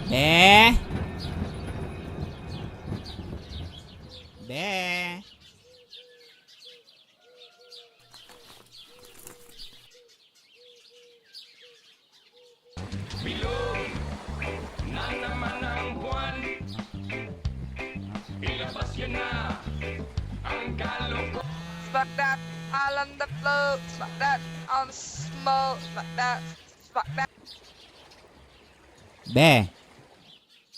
Be? Be? Bilog na naman ang buwan. Ilabas yan na ang galok. Smack that all on the floor, smack that on the smoke, smack that, smack that. Be?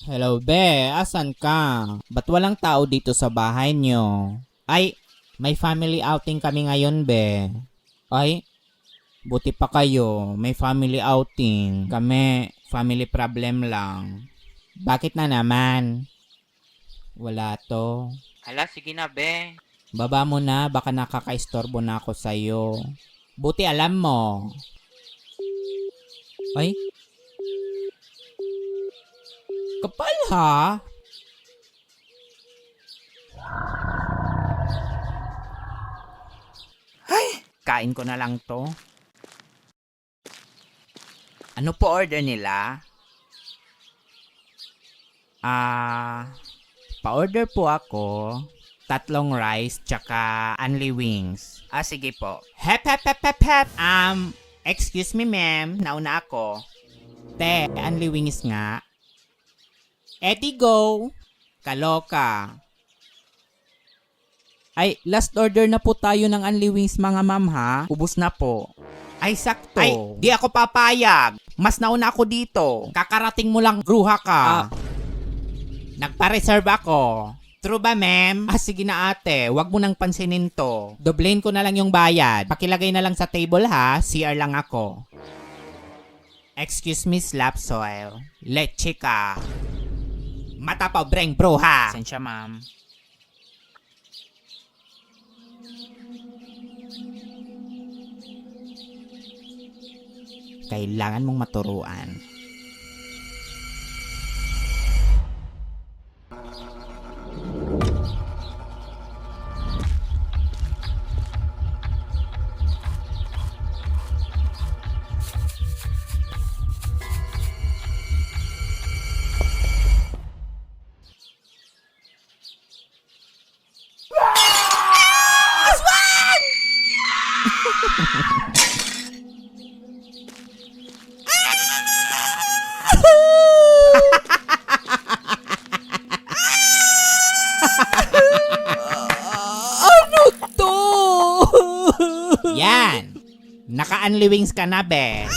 Hello, Be. Asan ka? Ba't walang tao dito sa bahay nyo? Ay, may family outing kami ngayon, Be. Ay, buti pa kayo. May family outing. Kami, family problem lang. Bakit na naman? Wala to. Hala, sige na, be. Baba mo na, baka nakakaistorbo na ako sa'yo. Buti alam mo. Ay? Kapal ha? Ay, kain ko na lang to. Ano po order nila? Pa-order po ako. 3 rice tsaka only wings. Sige po. Hep. Excuse me ma'am, nauna ako. Te, only wings nga. Eti go. Kaloka. Ay, last order na po tayo ng only wings mga ma'am ha. Ubus na po. Ay, sakto. Ay, di ako papayag. Mas nauna ako dito. Kakarating mo lang gruha ka. Nagpa-reserve ako. True ba, ma'am? Sige na ate, wag mo nang pansinin to. Doblein ko na lang yung bayad. Pakilagay na lang sa table ha, CR lang ako. Excuse me, slap soil. Leche ka. Mata pa, breng bro ha. Sensya, ma'am. Kailangan mong maturuan. Yan! Naka-only wings ka na, be.